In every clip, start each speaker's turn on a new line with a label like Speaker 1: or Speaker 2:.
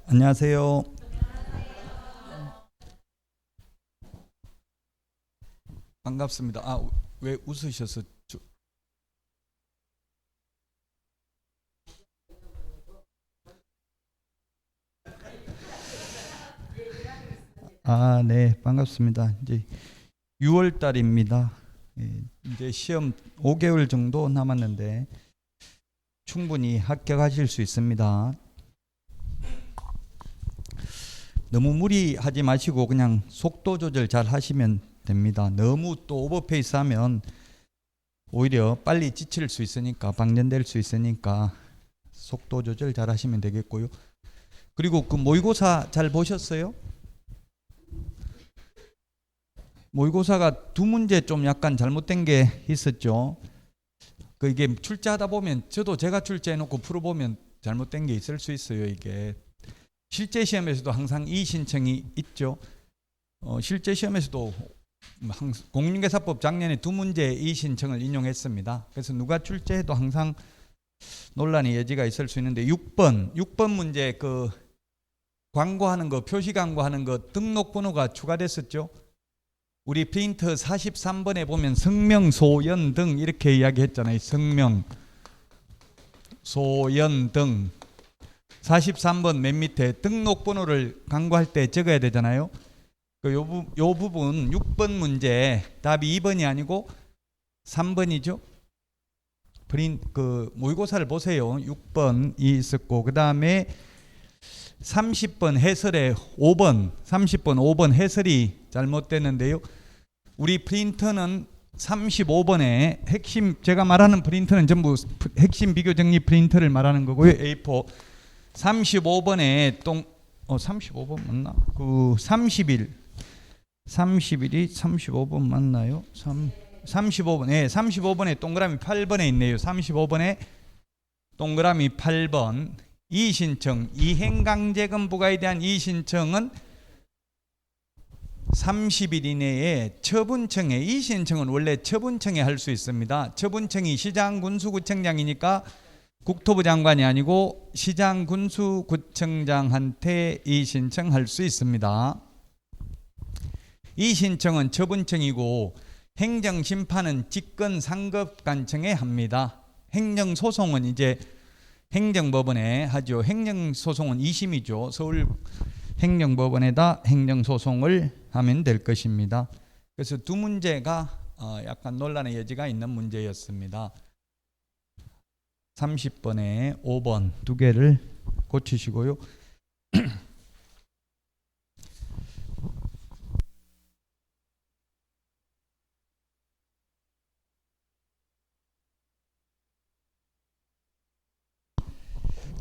Speaker 1: 안녕하세요. 반갑습니다. 왜 웃으셨어? 네, 반갑습니다. 이제 6월 달입니다. 이제 시험 5개월 정도 남았는데 충분히 합격하실 수 있습니다. 너무 무리하지 마시고 그냥 속도 조절 잘 하시면 됩니다. 너무 또 오버페이스 하면 오히려 빨리 지칠 수 있으니까, 방전될 수 있으니까 속도 조절 잘 하시면 되겠고요. 그리고 그 모의고사 잘 보셨어요? 모의고사가 두 문제 좀 약간 잘못된 게 있었죠. 이게 출제하다 보면 제가 출제해놓고 풀어보면 잘못된 게 있을 수 있어요. 이게 실제 시험에서도 항상 이 신청이 있죠. 실제 시험에서도 공인중개사법 작년에 두 문제 이 신청을 인용했습니다. 그래서 누가 출제해도 항상 논란의 여지가 있을 수 있는데 6번 문제 그 광고하는 거, 표시 광고하는 거 등록번호가 추가됐었죠. 우리 프린터 43번에 보면 성명, 소연 등 이렇게 이야기했잖아요. 성명, 소연 등 43번 맨 밑에 등록번호를 광고할 때 적어야 되잖아요. 요 부분 6번 문제 답이 2번이 아니고 3번이죠. 모의고사를 보세요. 6번이 있었고 그 다음에 30번 해설에 5번 5번 해설이 잘못됐는데요. 우리 프린터는 35번에 핵심, 제가 말하는 프린터는 전부 핵심 비교 정리 프린터를 말하는 거고요. A4 35번에 35번 맞나? 30일이 35번 맞나요? 35번. 네, 35번에 동그라미 8번에 있네요. 35번에 동그라미 8번 이의신청, 이행강제금 부과에 대한 이의신청은 30일 이내에 처분청에, 이의신청은 원래 처분청에 할 수 있습니다. 처분청이 시장 군수구청장이니까 국토부 장관이 아니고 시장 군수구청장한테 이의신청할 수 있습니다. 이의신청은 처분청이고 행정심판은 직권상급관청에 합니다. 행정소송은 이제 행정법원에 하죠. 행정소송은 2심이죠. 서울 행정법원에다 행정소송을 하면 될 것입니다. 그래서 두 문제가 약간 논란의 여지가 있는 문제였습니다. 30번에 5번 두 개를 고치시고요.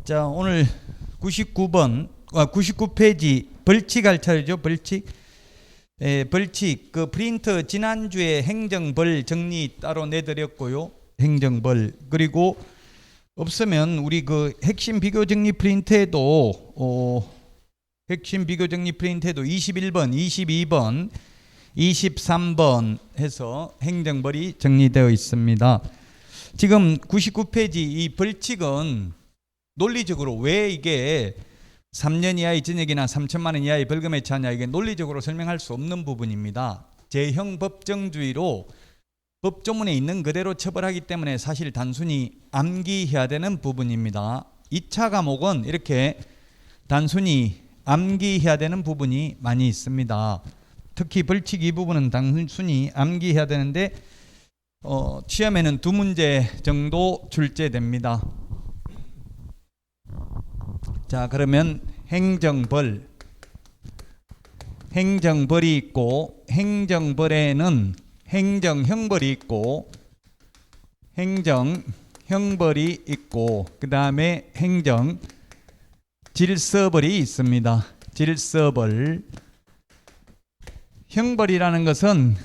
Speaker 1: 자, 오늘 99페이지 벌칙할 차례죠. 벌칙. 벌칙 그 프린터 지난주에 행정벌 정리 따로 내드렸고요. 행정벌. 그리고 없으면 우리 그 핵심 비교 정리 프린트에도 핵심 비교 정리 프린트에도 21번, 22번, 23번 해서 행정벌이 정리되어 있습니다. 지금 99페이지 이 벌칙은 논리적으로 왜 이게 3년 이하의 징역이나 3천만 원 이하의 벌금에 처하냐, 이게 논리적으로 설명할 수 없는 부분입니다. 제형 법정주의로 법조문에 있는 그대로 처벌하기 때문에 사실 단순히 암기해야 되는 부분입니다. 2차 과목은 이렇게 단순히 암기해야 되는 부분이 많이 있습니다. 특히 벌칙 이 부분은 단순히 암기해야 되는데 시험에는 두 문제 정도 출제됩니다. 자, 그러면 행정벌이 있고, 행정벌에는 행정형벌이 있고, 그 다음에 행정질서벌이 있습니다. 질서벌. 형벌이라는 것은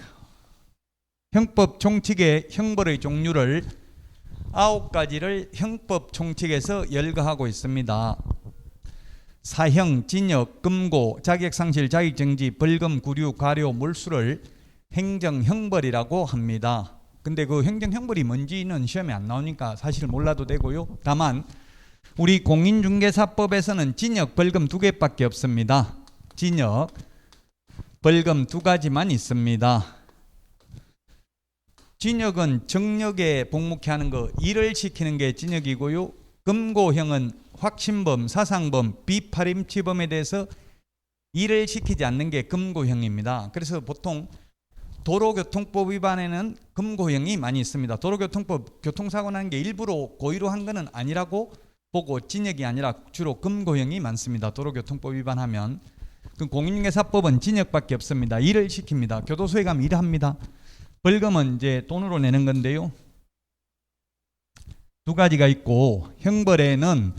Speaker 1: 형법 총칙의 형벌의 종류를 9가지를 형법 총칙에서 열거하고 있습니다. 사형, 징역, 금고, 자격상실, 자격정지, 벌금, 구류, 과료, 몰수를 행정형벌이라고 합니다. 근데 그 행정형벌이 뭔지는 시험에 안 나오니까 사실 몰라도 되고요. 다만 우리 공인중개사법에서는 징역, 벌금 두 개밖에 없습니다. 징역, 벌금 두 가지만 있습니다. 징역은 정력에 복무케 하는 거, 일을 시키는 게 징역이고요. 금고형은 확신범, 사상범, 비파림치범에 대해서 일을 시키지 않는 게 금고형입니다. 그래서 보통 도로교통법 위반에는 금고형이 많이 있습니다. 도로교통법 교통사고 나는 게 일부러 고의로 한 거는 아니라고 보고 징역이 아니라 주로 금고형이 많습니다. 도로교통법 위반하면. 그 공인중개사법은 징역밖에 없습니다. 일을 시킵니다. 교도소에 가면 일합니다. 벌금은 이제 돈으로 내는 건데요. 두 가지가 있고, 형벌에는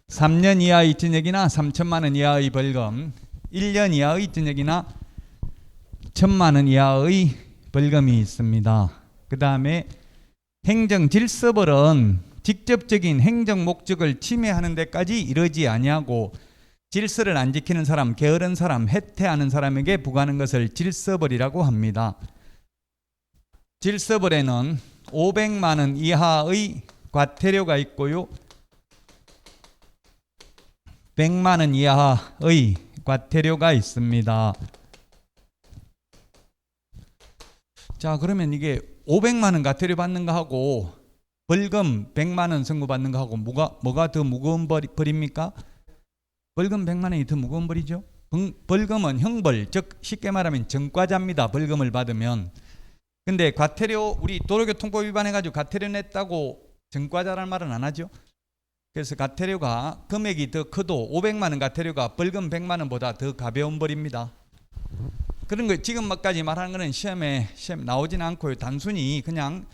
Speaker 1: 3년 이하의 징역이나 3천만 원 이하의 벌금, 1년 이하의 징역이나 1,000만 원 이하의 벌금이 있습니다. 그 다음에 행정질서벌은 직접적인 행정 목적을 침해하는 데까지 이르지 아니하고 질서를 안 지키는 사람, 게으른 사람, 해태하는 사람에게 부과하는 것을 질서벌이라고 합니다. 질서벌에는 500만 원 이하의 과태료가 있고요, 100만 원 이하의 과태료가 있습니다. 자, 그러면 이게 500만 원 과태료 받는 거 하고 벌금 100만 원 선고받는 거 하고 뭐가 더 무거운 벌입니까? 벌금 100만 원이 더 무거운 벌이죠. 벌금은 형벌, 즉 쉽게 말하면 전과자입니다. 벌금을 받으면. 근데 과태료, 우리 도로교통법 위반해가지고 과태료 냈다고 전과자라는 말은 안 하죠. 그래서 과태료가 금액이 더 커도 500만 원 과태료가 벌금 100만 원보다 더 가벼운 벌입니다. 그런 거 지금까지 말하는 거는 시험에 나오지는 않고요. 단순히 그냥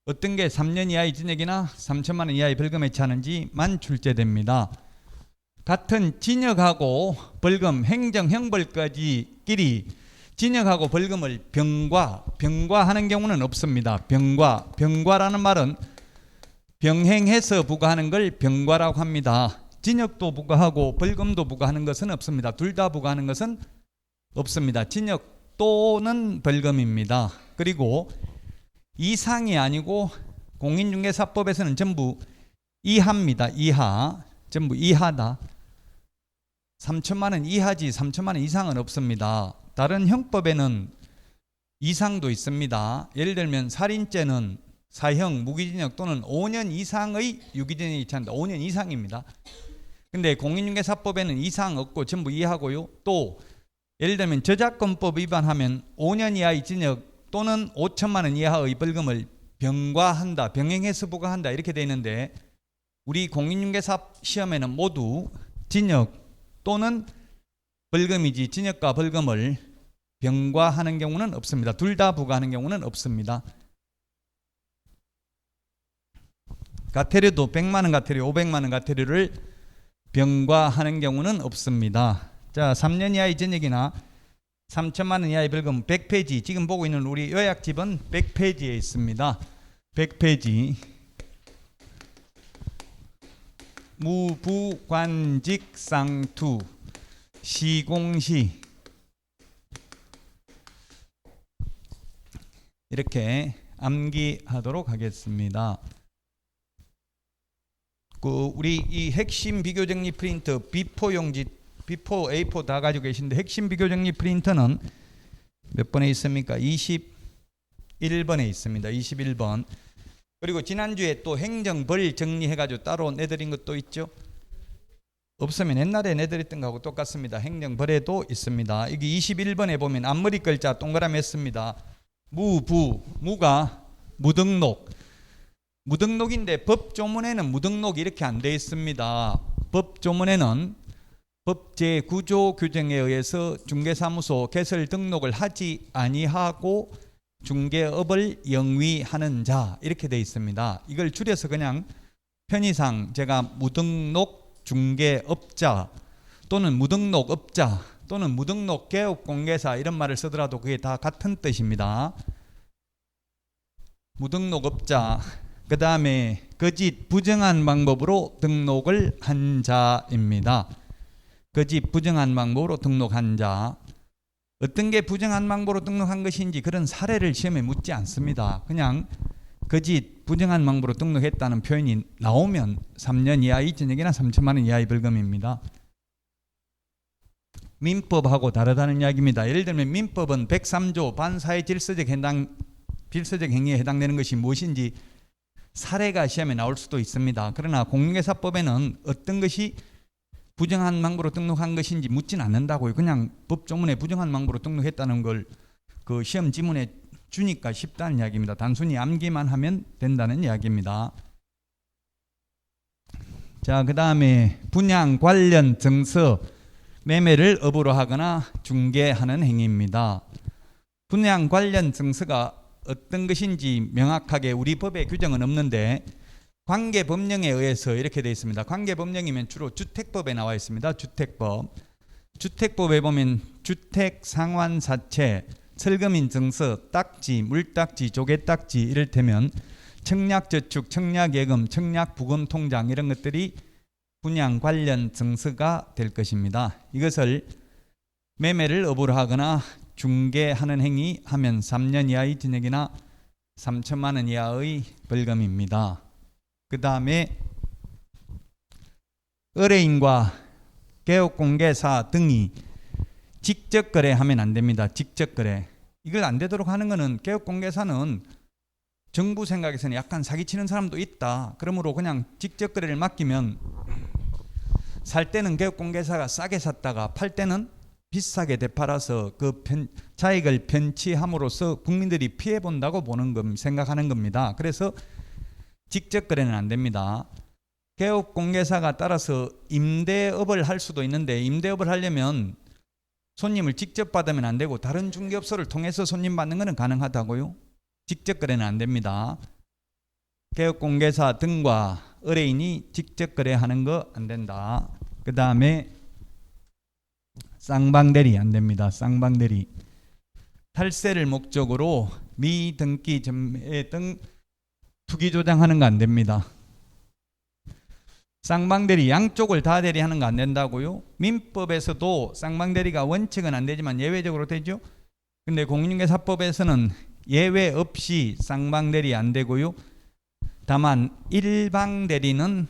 Speaker 1: 어떤 게 3년 이하의 징역이나 3천만 원 이하의 벌금에 처하는지만 출제됩니다. 같은 징역하고 벌금, 행정, 형벌까지끼리 징역하고 벌금을 병과하는 경우는 없습니다. 병과라는 말은 병행해서 부과하는 걸 병과라고 합니다. 징역도 부과하고 벌금도 부과하는 것은 없습니다. 둘 다 부과하는 것은 없습니다. 징역 또는 벌금입니다. 그리고 이상이 아니고 공인중개사법에서는 전부 이하입니다. 이하, 전부 이하다. 3천만 원 이하지 3천만 원 이상은 없습니다. 다른 형법에는 이상도 있습니다. 예를 들면 살인죄는 사형, 무기징역 또는 5년 이상의 유기징역이 처한다. 5년 이상입니다. 근데 공인중개사법에는 이상 없고 전부 이하고요. 또 예를 들면 저작권법 위반하면 5년 이하의 징역 또는 5천만 원 이하의 벌금을 병과한다, 병행해서 부과한다 이렇게 되어 있는데, 우리 공인중개사 시험에는 모두 징역 또는 벌금이지 징역과 벌금을 병과하는 경우는 없습니다. 둘 다 부과하는 경우는 없습니다. 과태료도 100만 원 과태료, 500만 원 과태료를 병과하는 경우는 없습니다. 자, 3년 이하의 징역이나 3천만 원 이하의 벌금 100페이지, 지금 보고 있는 우리 요약집은 100페이지에 있습니다. 100페이지. 무부관직상투 시공시 이렇게 암기하도록 하겠습니다. 우리 이 핵심 비교정리 프린터 비포 용지, 비포 A4 다 가지고 계신데 핵심 비교정리 프린터는 몇 번에 있습니까? 21번에 있습니다. 21번. 그리고 지난주에 또 행정벌 정리해가지고 따로 내드린 것도 있죠. 없으면 옛날에 내드렸던 거하고 똑같습니다. 행정벌에도 있습니다. 여기 21번에 보면 앞머리 글자 동그라미 했습니다. 무가 무등록. 무등록인데 법조문에는 무등록이 이렇게 안 되어 있습니다. 법조문에는 법 제9조 규정에 의해서 중개사무소 개설 등록을 하지 아니하고 중개업을 영위하는 자 이렇게 되어 있습니다. 이걸 줄여서 그냥 편의상 제가 무등록 중개업자 또는 무등록업자 또는 무등록 개업공개사 이런 말을 쓰더라도 그게 다 같은 뜻입니다. 무등록업자, 그 다음에 거짓 부정한 방법으로 등록을 한 자입니다. 거짓 부정한 방법으로 등록한 자. 어떤 게 부정한 방법으로 등록한 것인지 그런 사례를 시험에 묻지 않습니다. 그냥 거짓 부정한 방법으로 등록했다는 표현이 나오면 3년 이하의 징역이나 3천만 원 이하의 벌금입니다. 민법하고 다르다는 이야기입니다. 예를 들면 민법은 103조 반사회 질서적 행위에 해당되는 것이 무엇인지 사례가 시험에 나올 수도 있습니다. 그러나 공인중개사법에는 어떤 것이 부정한 방법으로 등록한 것인지 묻진 않는다고요. 그냥 법조문에 부정한 방법으로 등록했다는 걸 그 시험 지문에 주니까 쉽다는 이야기입니다. 단순히 암기만 하면 된다는 이야기입니다. 자, 그 다음에 분양 관련 증서 매매를 업으로 하거나 중개하는 행위입니다. 분양 관련 증서가 어떤 것인지 명확하게 우리 법에 규정은 없는데 관계법령에 의해서 이렇게 되어 있습니다. 관계법령이면 주로 주택법에 나와 있습니다. 주택법에 보면 주택상환사채, 철거민 증서, 딱지, 물딱지, 조개딱지 이를테면 청약저축, 청약예금, 청약부금통장 이런 것들이 분양 관련 증서가 될 것입니다. 이것을 매매를 업으로 하거나 중개하는 행위 하면 3년 이하의 징역이나 3천만 원 이하의 벌금입니다. 그 다음에 의뢰인과 개업공개사 등이 직접 거래하면 안 됩니다. 직접 거래. 이걸 안 되도록 하는 것은 개업공개사는 정부 생각에서는 약간 사기치는 사람도 있다. 그러므로 그냥 직접 거래를 맡기면 살 때는 개업공개사가 싸게 샀다가 팔 때는 비싸게 되팔아서 그 차익을 편취함으로써 국민들이 피해본다고 생각하는 겁니다. 그래서 직접 거래는 안 됩니다. 개업공개사가 따라서 임대업을 할 수도 있는데 임대업을 하려면 손님을 직접 받으면 안 되고 다른 중개업소를 통해서 손님 받는 것은 가능하다고요. 직접 거래는 안 됩니다. 개업공개사 등과 의뢰인이 직접 거래하는 거 안 된다. 그 다음에 쌍방대리 안 됩니다. 쌍방대리. 탈세를 목적으로 미등기 전매 등 투기 조장하는 거 안 됩니다. 쌍방대리 양쪽을 다 대리하는 거 안 된다고요. 민법에서도 쌍방대리가 원칙은 안 되지만 예외적으로 되죠. 근데 공인중개사법에서는 예외 없이 쌍방대리 안 되고요. 다만 일방대리는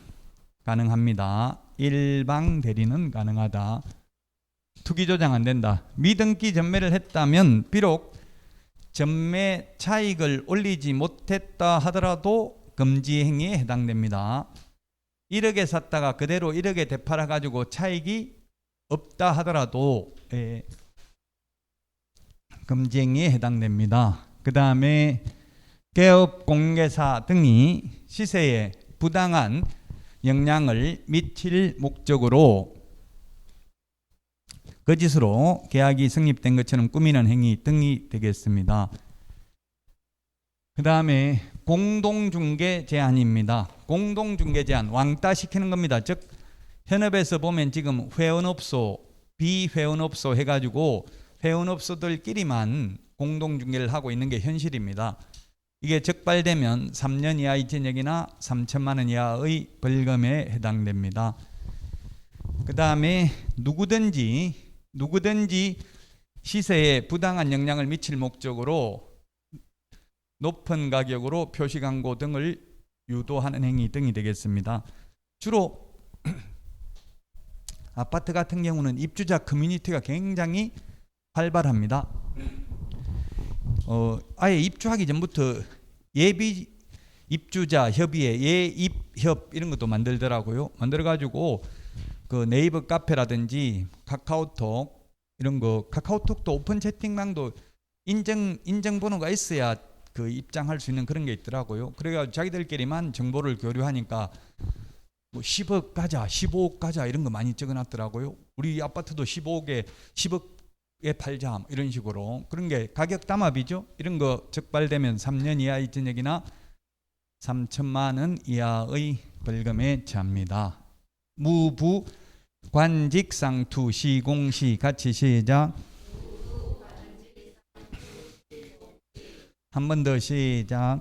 Speaker 1: 가능합니다. 일방대리는 가능하다. 투기조장 안 된다. 미등기 전매를 했다면 비록 전매 차익을 올리지 못했다 하더라도 금지 행위에 해당됩니다. 1억에 샀다가 그대로 1억에 되팔아 가지고 차익이 없다 하더라도 금지 행위에 해당됩니다. 그 다음에 개업공개사 등이 시세에 부당한 영향을 미칠 목적으로 거짓으로 계약이 성립된 것처럼 꾸미는 행위 등이 되겠습니다. 그 다음에 공동중개 제한입니다. 공동중개 제한, 왕따 시키는 겁니다. 즉 현업에서 보면 지금 회원업소, 비회원업소 해가지고 회원업소들끼리만 공동중개를 하고 있는 게 현실입니다. 이게 적발되면 3년 이하의 징역이나 3천만 원 이하의 벌금에 해당됩니다. 그 다음에 누구든지 시세에 부당한 영향을 미칠 목적으로 높은 가격으로 표시광고 등을 유도하는 행위 등이 되겠습니다. 주로 아파트 같은 경우는 입주자 커뮤니티가 굉장히 활발합니다. 아예 입주하기 전부터 예비 입주자 협의회, 예입협 이런 것도 만들더라고요. 만들어가지고 그 네이버 카페라든지 카카오톡 이런 거, 카카오톡도 오픈 채팅방도 인증번호가 있어야 그 입장할 수 있는 그런 게 있더라고요. 그래가지고 자기들끼리만 정보를 교류하니까 뭐 10억 가자, 15억 가자 이런 거 많이 적어놨더라고요. 우리 아파트도 10억에 팔자 이런 식으로. 그런 게 가격 담합이죠. 이런 거 적발되면 3년 이하의 징역이나 3천만 원 이하의 벌금에 처합니다. 무부 관직상투 시공시 같이 시작. 한 번 더 시작.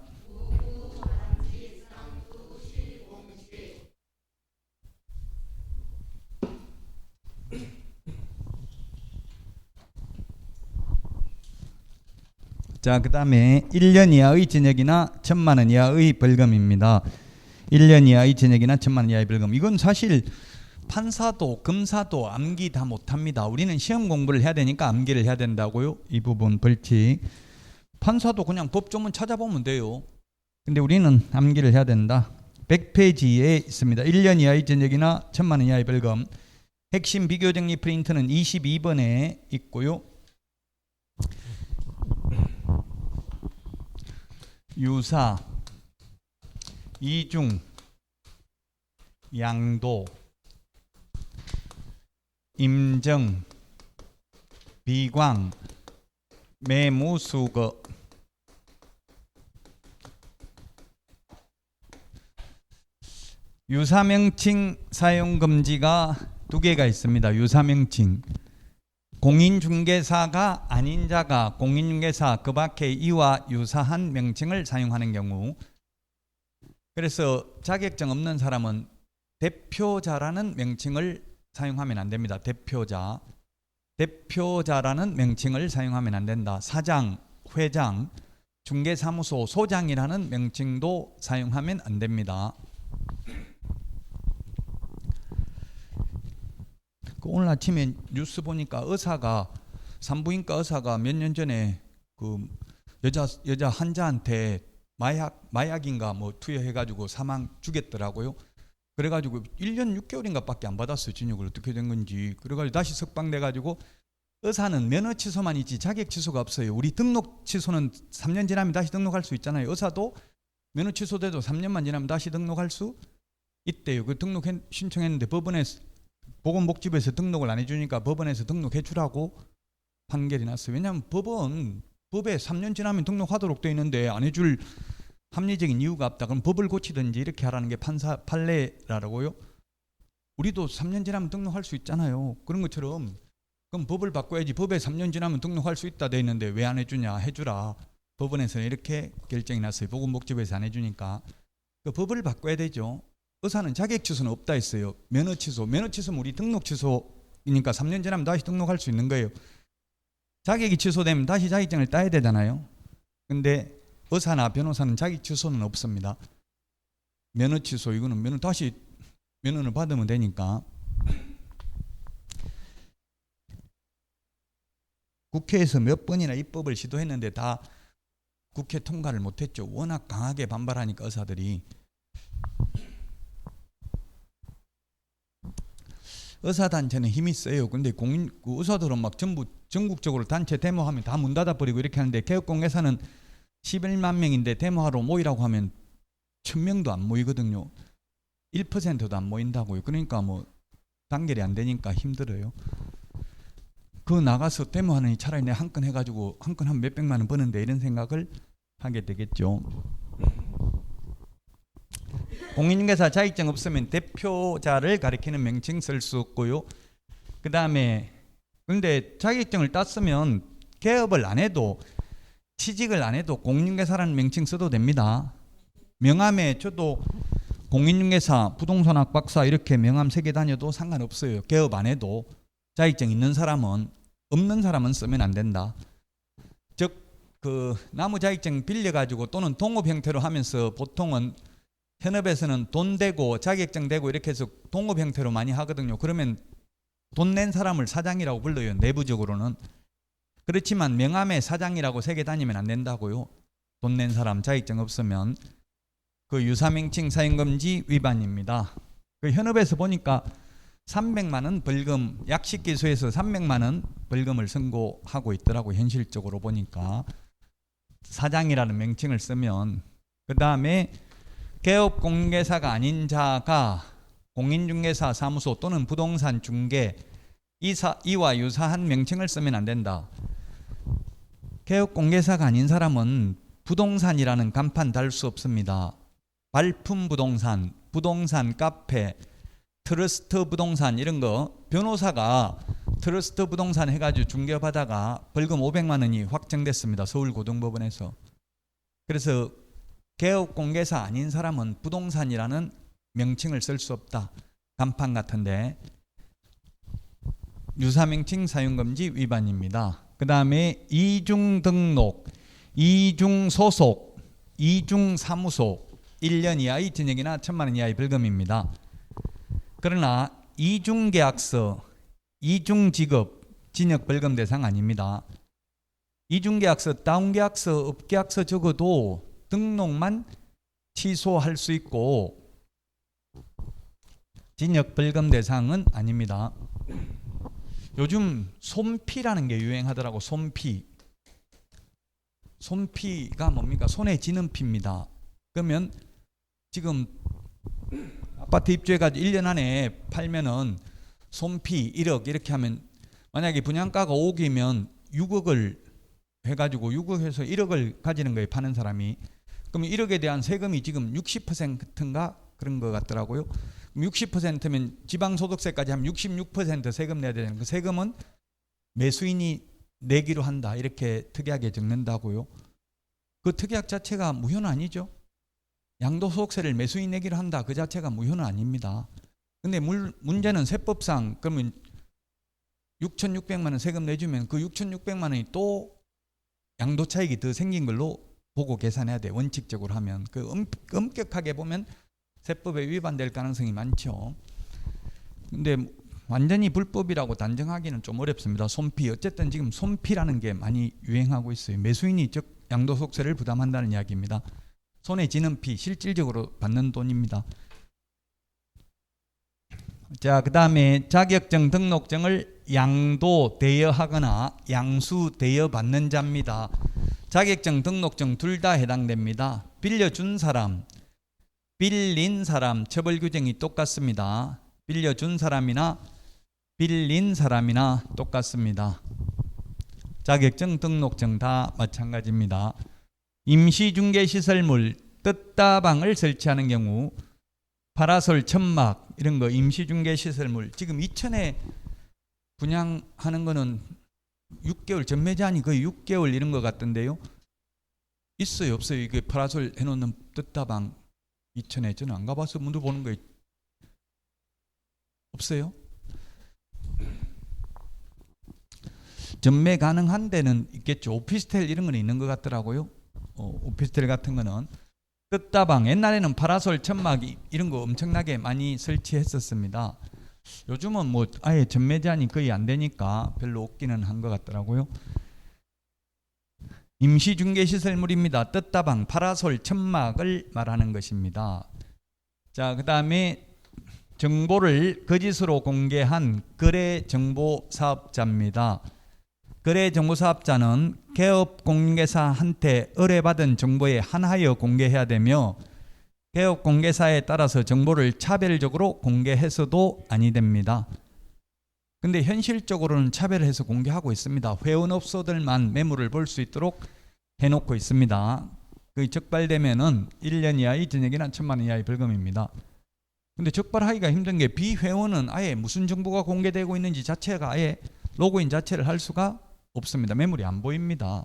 Speaker 1: 자, 그 다음에 1년 이하의 징역이나 1,000만 원 이하의 벌금입니다. 1년 이하의 징역이나 1,000만 원 이하의 벌금. 이건 사실 판사도 검사도 암기 다 못합니다. 우리는 시험 공부를 해야 되니까 암기를 해야 된다고요. 이 부분 벌칙. 판사도 그냥 법조문 찾아보면 돼요. 근데 우리는 암기를 해야 된다. 100페이지에 있습니다. 1년 이하의 징역이나 1,000만 원 이하의 벌금. 핵심 비교정리 프린트는 22번에 있고요. 유사, 이중, 양도, 임정, 비광, 매무수거, 유사명칭 사용금지가 2개가 있습니다. 유사명칭. 공인중개사가 아닌 자가 공인중개사 그 밖에 이와 유사한 명칭을 사용하는 경우, 그래서 자격증 없는 사람은 대표자라는 명칭을 사용하면 안 됩니다. 대표자라는 명칭을 사용하면 안 된다. 사장, 회장, 중개사무소 소장이라는 명칭도 사용하면 안 됩니다. 오늘 아침에 뉴스 보니까 산부인과 의사가 몇 년 전에 그 여자 환자한테 마약인가 뭐 투여해가지고 죽였더라고요. 그래가지고 1년 6개월인가밖에 안 받았어요. 징역을. 어떻게 된 건지. 그래가지고 다시 석방돼가지고, 의사는 면허 취소만 있지 자격 취소가 없어요. 우리 등록 취소는 3년 지나면 다시 등록할 수 있잖아요. 의사도 면허 취소돼도 3년만 지나면 다시 등록할 수 있대요. 그 신청했는데 보건복지부에서 등록을 안 해주니까 법원에서 등록해 주라고 판결이 났어요. 왜냐하면 법에 3년 지나면 등록하도록 되어 있는데 안 해줄 합리적인 이유가 없다. 그럼 법을 고치든지 이렇게 하라는 게 판례라고요. 우리도 3년 지나면 등록할 수 있잖아요. 그런 것처럼 그럼 법을 바꿔야지. 법에 3년 지나면 등록할 수 있다 돼 있는데 왜 안 해주냐. 해주라. 법원에서는 이렇게 결정이 났어요. 보건복지부에서 안 해주니까. 그 법을 바꿔야 되죠. 의사는 자격 취소는 없다 했어요. 면허 취소면 우리 등록 취소이니까 3년 지나면 다시 등록할 수 있는 거예요. 자격이 취소되면 다시 자격증을 따야 되잖아요. 근데 의사나 변호사는 자격 취소는 없습니다. 면허 취소, 이거는 다시 면허를 받으면 되니까. 국회에서 몇 번이나 입법을 시도했는데 다 국회 통과를 못했죠. 워낙 강하게 반발하니까 의사들이. 의사단체는 힘이 세요. 근데 의사들은 막 전부 전국적으로 단체 데모하면 다 문 닫아버리고 이렇게 하는데, 개업공개사는 11만 명인데 데모하러 모이라고 하면 1,000명도 안 모이거든요. 1%도 안 모인다고요. 그러니까 뭐 단결이 안 되니까 힘들어요. 그 나가서 데모하느니 차라리 내가 한 건 해가지고 한 건 한 몇백만 원 버는데, 이런 생각을 하게 되겠죠. 공인중개사 자격증 없으면 대표자를 가리키는 명칭 쓸 수 없고요. 그 다음에 근데 자격증을 땄으면 개업을 안 해도, 취직을 안 해도 공인중개사라는 명칭 써도 됩니다. 명함에 저도 공인중개사, 부동산학 박사 이렇게 명함 3개 다녀도 상관없어요. 개업 안 해도. 자격증 있는 사람은, 없는 사람은 쓰면 안 된다. 즉 그 나무 자격증 빌려가지고 또는 동업 형태로 하면서, 보통은 현업에서는 돈 대고 자격증 대고 이렇게 해서 동업 형태로 많이 하거든요. 그러면 돈 낸 사람을 사장이라고 불러요. 내부적으로는. 그렇지만 명함에 사장이라고 3개 다니면 안 된다고요. 돈 낸 사람 자격증 없으면. 그 유사명칭 사용금지 위반입니다. 그 현업에서 보니까 300만 원 벌금, 약식기소에서 300만 원 벌금을 선고하고 있더라고. 현실적으로 보니까 사장이라는 명칭을 쓰면. 그 다음에 개업공개사가 아닌 자가 공인중개사 사무소 또는 부동산 중개 이와 유사한 명칭을 쓰면 안 된다. 개업공개사가 아닌 사람은 부동산이라는 간판 달 수 없습니다. 발품 부동산, 부동산 카페, 트러스트 부동산 이런 거, 변호사가 트러스트 부동산 해가지고 중개받다가 벌금 500만 원이 확정됐습니다. 서울고등법원에서. 그래서 개업공개사 아닌 사람은 부동산이라는 명칭을 쓸 수 없다. 간판 같은데. 유사명칭 사용금지 위반입니다. 그 다음에 이중등록. 이중 소속, 이중 사무소 1년 이하의 징역이나 1,000만 원 이하의 벌금입니다. 그러나 이중 계약서, 이중 직업 징역 벌금 대상 아닙니다. 이중 계약서, 다운 계약서, 업 계약서 적어도 등록만 취소할 수 있고 징역 벌금 대상은 아닙니다. 요즘 손피라는 게 유행하더라고. 손피가 뭡니까? 손에 쥐는 피입니다. 그러면 지금 아파트 입주해가지고 1년 안에 팔면은 손피 1억 이렇게 하면 만약에 분양가가 5억이면 6억을 해가지고 6억에서 1억을 가지는 거예요. 파는 사람이. 그럼 1억에 대한 세금이 지금 60%인가 그런 것 같더라고요. 60%면 지방소득세까지 하면 66% 세금 내야 되는 그 세금은 매수인이 내기로 한다 이렇게 특약에 적는다고요. 그 특약 자체가 무효는 아니죠. 양도소득세를 매수인 내기로 한다 그 자체가 무효는 아닙니다. 근데 문제는 세법상 그러면 6,600만 원 세금 내주면 그 6,600만 원이 또 양도차익이 더 생긴 걸로 보고 계산해야 돼. 원칙적으로 하면 그 엄격하게 보면 세법에 위반될 가능성이 많죠. 근데 완전히 불법이라고 단정하기는 좀 어렵습니다. 손피 어쨌든 지금 손피라는 게 많이 유행하고 있어요. 매수인이 즉 양도소득세를 부담한다는 이야기입니다. 손에 쥐는 피 실질적으로 받는 돈입니다. 자, 그 다음에 자격증 등록증을 양도 대여하거나 양수 대여받는 자입니다. 자격증 등록증 둘 다 해당됩니다. 빌려준 사람, 빌린 사람 처벌 규정이 똑같습니다. 빌려준 사람이나 빌린 사람이나 똑같습니다. 자격증 등록증 다 마찬가지입니다. 임시중개시설물 뜻다방을 설치하는 경우 파라솔, 천막 이런 거 임시중개시설물 지금 2천에 분양하는 거는 6개월 전매 제한이 거의 6개월 이런 것 같던데요. 있어요 없어요? 이게 파라솔 해놓는 뜻다방 2천에 저는 안 가봐서 문도 보는 거 없어요? 전매 가능한 데는 있겠죠. 오피스텔 이런 건 있는 것 같더라고요. 오피스텔 같은 거는 뜻다방 옛날에는 파라솔, 천막 이런 거 엄청나게 많이 설치했었습니다. 요즘은 뭐 아예 전매 제한이 거의 안 되니까 별로 없기는 한 것 같더라고요. 임시중개시설물입니다. 뜻다방, 파라솔, 천막을 말하는 것입니다. 자, 그 다음에 정보를 거짓으로 공개한 거래정보사업자입니다. 거래정보사업자는 개업공개사한테 의뢰받은 정보에 한하여 공개해야 되며 개업공개사에 따라서 정보를 차별적으로 공개해서도 아니 됩니다. 근데 현실적으로는 차별해서 공개하고 있습니다. 회원업소들만 매물을 볼 수 있도록 해놓고 있습니다. 그 적발되면은 1년 이하의 징역이나 1,000만 원 이하의 벌금입니다. 근데 적발하기가 힘든 게 비회원은 아예 무슨 정보가 공개되고 있는지 자체가 아예 로그인 자체를 할 수가 없습니다. 매물이 안 보입니다.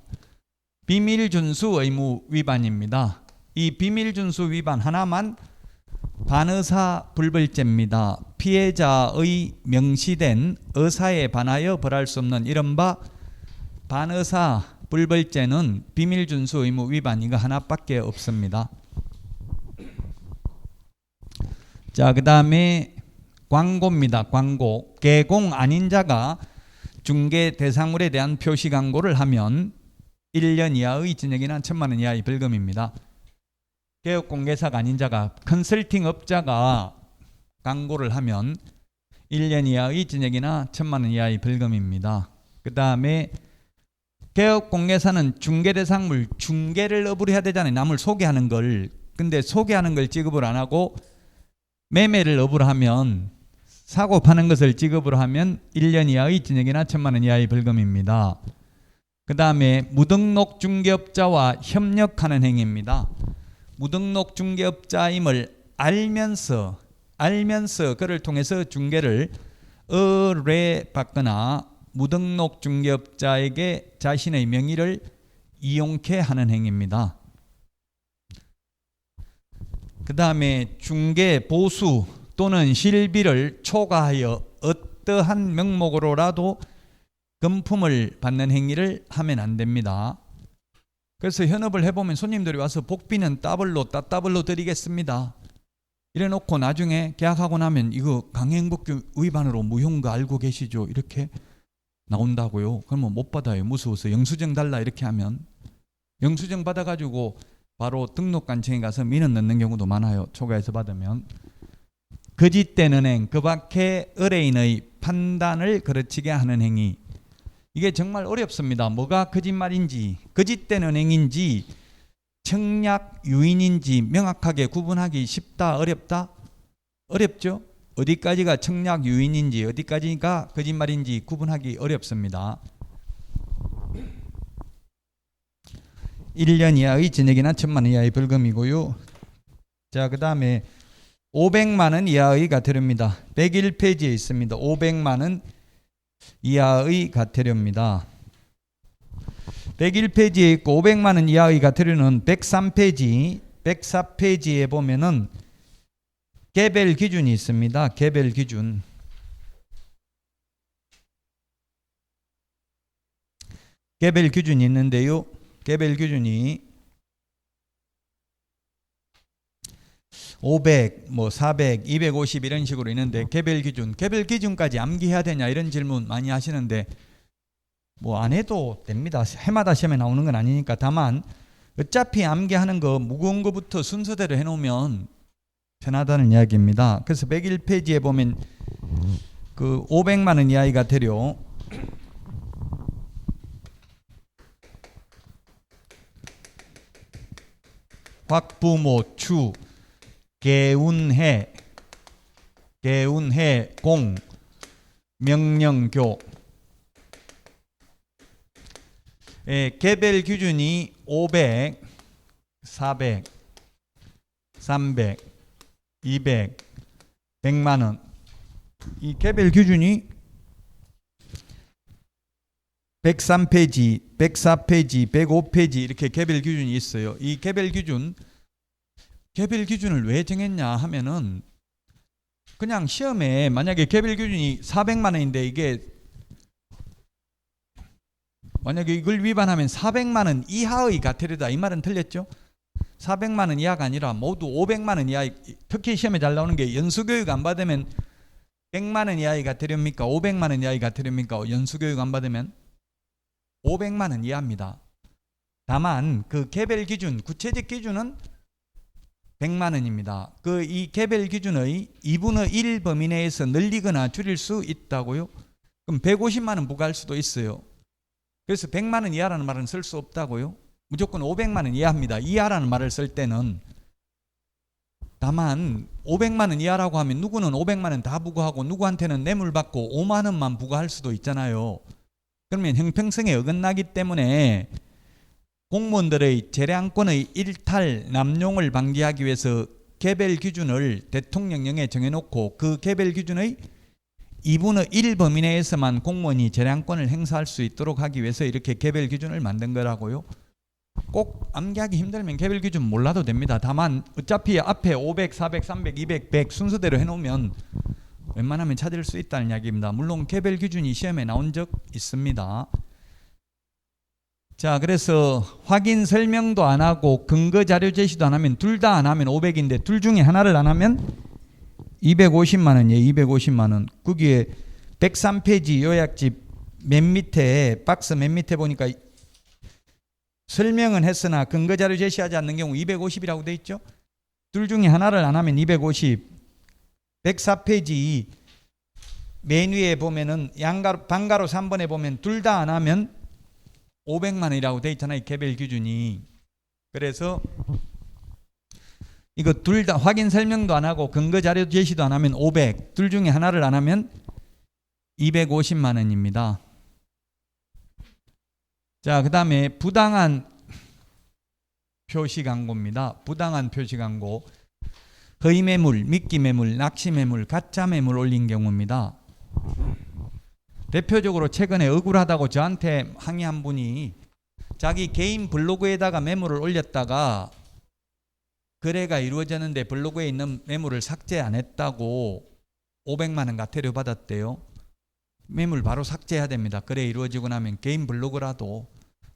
Speaker 1: 비밀준수 의무 위반입니다. 이 비밀준수 위반 하나만 반의사 불벌죄입니다. 피해자의 명시된 의사에 반하여 벌할 수 없는 이른바 반의사 불벌죄는 비밀준수 의무 위반 이거 하나밖에 없습니다. 자, 그 다음에 광고입니다. 광고. 개공 아닌 자가 중개 대상물에 대한 표시 광고를 하면 1년 이하의 징역이나 1,000만 원 이하의 벌금입니다. 개업공개사가 아닌 자가 컨설팅 업자가 광고를 하면 1년 이하의 징역이나 1,000만 원 이하의 벌금입니다. 그 다음에 개업공개사는 중개대상물 중개를 업으로 해야 되잖아요. 남을 소개하는 걸. 근데 소개하는 걸 지급을 안 하고 매매를 업으로 하면 사고 파는 것을 지급으로 하면 1년 이하의 징역이나 1,000만 원 이하의 벌금입니다. 그 다음에 무등록 중개업자와 협력하는 행위입니다. 무등록 중개업자임을 알면서 그를 통해서 중개를 의뢰받거나 무등록 중개업자에게 자신의 명의를 이용케 하는 행위입니다. 그 다음에 중개 보수 또는 실비를 초과하여 어떠한 명목으로라도 금품을 받는 행위를 하면 안 됩니다. 그래서 현업을 해보면 손님들이 와서 복비는 따블로 드리겠습니다. 이래 놓고 나중에 계약하고 나면 이거 강행복규 위반으로 무효인 거 알고 계시죠? 이렇게 나온다고요. 그러면 못 받아요. 무서워서 영수증 달라 이렇게 하면 영수증 받아가지고 바로 등록관청에 가서 민원 넣는 경우도 많아요. 초과해서 받으면. 거짓된 은행, 그 밖에 의뢰인의 판단을 거르치게 하는 행위. 이게 정말 어렵습니다. 뭐가 거짓말인지, 거짓된 은행인지, 청약 유인인지 명확하게 구분하기 쉽다, 어렵다? 어렵죠? 어디까지가 청약 유인인지, 어디까지가 거짓말인지 구분하기 어렵습니다. 1년 이하의 징역이나 1,000만 원 이하의 벌금이고요. 자, 그 다음에 500만 원 이하의 과태료입니다. 101페이지에 있습니다. 500만 원 이하의 과태료입니다. 101페이지에 있고 500만 원 이하의 과태료는 103페이지, 104페이지에 보면은 개별 기준이 있습니다. 개별 기준. 개별 기준이 있는데요. 개별 기준이 500, 400, 250 이런 식으로 있는데 개별 기준까지 암기해야 되냐 이런 질문 많이 하시는데 안 해도 됩니다. 해마다 시험에 나오는 건 아니니까. 다만 어차피 암기하는 거 무거운 거부터 순서대로 해놓으면 편하다는 이야기입니다. 그래서 101페이지에 보면 그 500만 원 이하의 과태료 확부모 추 개운해 공 명령교 개별 기준이 500, 400, 300, 200, 100만 원. 이 개별 기준이 103페이지, 104페이지, 105페이지 이렇게 개별 기준이 있어요. 이 개별 기준을 왜 정했냐 하면은 그냥 시험에 만약에 개별 기준이 400만 원인데 이게 만약에 이걸 위반하면 400만 원 이하의 과태료다 이 말은 틀렸죠? 400만 원 이하가 아니라 모두 500만 원 이하. 특히 시험에 잘 나오는 게 연수교육 안 받으면 100만 원 이하의 과태료입니까? 500만 원 이하의 과태료입니까? 연수교육 안 받으면 500만 원 이하입니다. 다만 그 개별 기준, 구체적 기준은 100만 원입니다. 그 이 개별 기준의 2분의 1 범위 내에서 늘리거나 줄일 수 있다고요? 그럼 150만 원 부과할 수도 있어요. 그래서 100만 원 이하라는 말은 쓸 수 없다고요? 무조건 500만 원 이하입니다. 이하라는 말을 쓸 때는. 다만 500만 원 이하라고 하면 누구는 500만 원 다 부과하고 누구한테는 뇌물 받고 5만 원만 부과할 수도 있잖아요. 그러면 형평성에 어긋나기 때문에 공무원들의 재량권의 일탈, 남용을 방지하기 위해서 개별 기준을 대통령령에 정해놓고 그 개별 기준의 2분의 1 범위 내에서만 공무원이 재량권을 행사할 수 있도록 하기 위해서 이렇게 개별 기준을 만든 거라고요. 꼭 암기하기 힘들면 개별 기준 몰라도 됩니다. 다만 어차피 앞에 500, 400, 300, 200, 100 순서대로 해놓으면 웬만하면 찾을 수 있다는 이야기입니다. 물론 개별 기준이 시험에 나온 적 있습니다. 자, 그래서 확인 설명도 안 하고 근거 자료 제시도 안 하면 둘 다 안 하면 500인데 둘 중에 하나를 안 하면 250만 원이에요. 250만 원. 거기에 103페이지 요약집 맨 밑에 박스 맨 밑에 보니까 설명은 했으나 근거 자료 제시하지 않는 경우 250이라고 돼 있죠. 둘 중에 하나를 안 하면 250. 104페이지 맨 위에 보면은 방가로 3번에 보면 둘 다 안 하면 500만 원이라고 돼 있잖아요. 개별 기준이. 그래서 이거 둘 다 확인 설명도 안 하고 근거 자료 제시도 안 하면 500. 둘 중에 하나를 안 하면 250만 원입니다. 자, 그 다음에 부당한 표시 광고입니다. 부당한 표시 광고. 허위 매물, 미끼 매물, 낚시 매물, 가짜 매물 올린 경우입니다. 대표적으로 최근에 억울하다고 저한테 항의한 분이 자기 개인 블로그에다가 매물을 올렸다가 거래가 이루어졌는데 블로그에 있는 매물을 삭제 안 했다고 500만 원 과태료 받았대요. 매물 바로 삭제해야 됩니다. 거래 이루어지고 나면 개인 블로그라도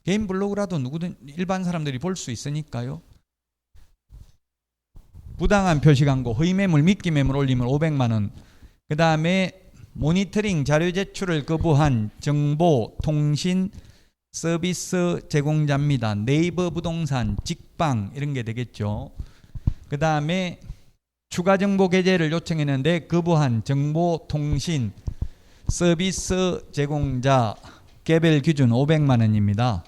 Speaker 1: 개인 블로그라도 누구든 일반 사람들이 볼 수 있으니까요. 부당한 표시 광고, 허위 매물, 미끼 매물 올리면 500만 원. 그 다음에 모니터링 자료 제출을 거부한 정보 통신 서비스 제공자입니다. 네이버 부동산, 직방 이런 게 되겠죠. 그 다음에 추가 정보 게재를 요청했는데 거부한 정보 통신 서비스 제공자 개별 기준 500만 원입니다.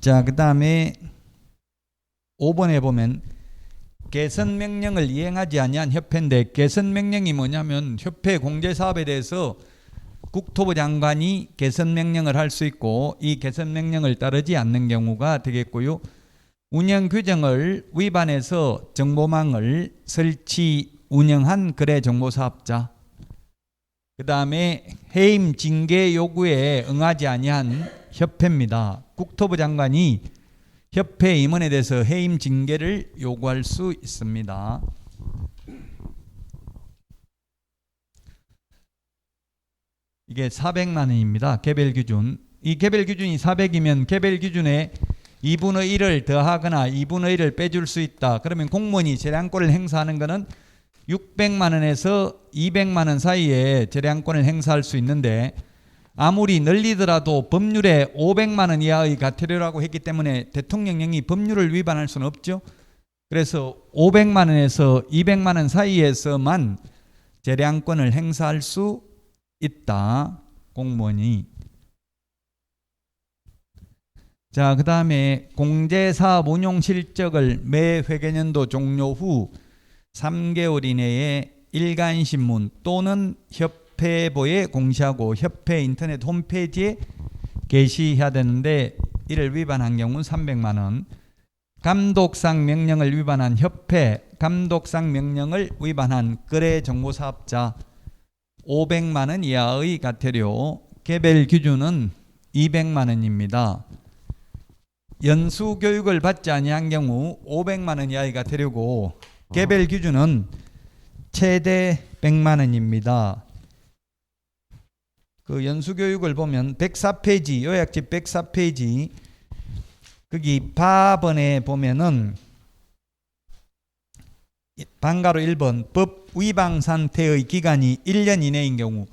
Speaker 1: 자, 그 다음에 5번에 보면 개선 명령을 이행하지 아니한 협회인데, 개선 명령이 뭐냐면 협회 공제 사업에 대해서 국토부 장관이 개선 명령을 할 수 있고, 이 개선 명령을 따르지 않는 경우가 되겠고요. 운영 규정을 위반해서 정보망을 설치 운영한 거래 정보 사업자. 그 다음에 해임 징계 요구에 응하지 아니한 협회입니다. 국토부 장관이 협회 임원에 대해서 해임 징계를 요구할 수 있습니다. 이게 400만 원입니다. 개별 기준. 이 개별 기준이 400이면 개별 기준에 2분의 1을 더하거나 2분의 1을 빼줄 수 있다. 그러면 공무원이 재량권을 행사하는 것은 600만 원에서 200만 원 사이에 재량권을 행사할 수 있는데, 아무리 늘리더라도 법률에 500만 원 이하의 과태료라고 했기 때문에 대통령령이 법률을 위반할 수는 없죠. 그래서 500만 원에서 200만 원 사이에서만 재량권을 행사할 수 있다, 공무원이. 자, 그 다음에 공제사업 운용 실적을 매 회계년도 종료 후 3개월 이내에 일간신문 또는 협회보에 공시하고 협회 인터넷 홈페이지에 게시해야 되는데, 이를 위반한 경우는 300만 원. 감독상 명령을 위반한 협회, 감독상 명령을 위반한 거래정보사업자 500만 원 이하의 과태료. 개별 기준은 200만 원입니다. 연수교육을 받지 아니한 경우 500만 원 이하의 과태료고, 개별 기준은 최대 100만 원입니다. 그 연수교육을 보면 104페이지, 요약집 104페이지, 거기 바번에 보면은 방가로 1번 법 위반 상태의 기간이 1년 이내인 경우,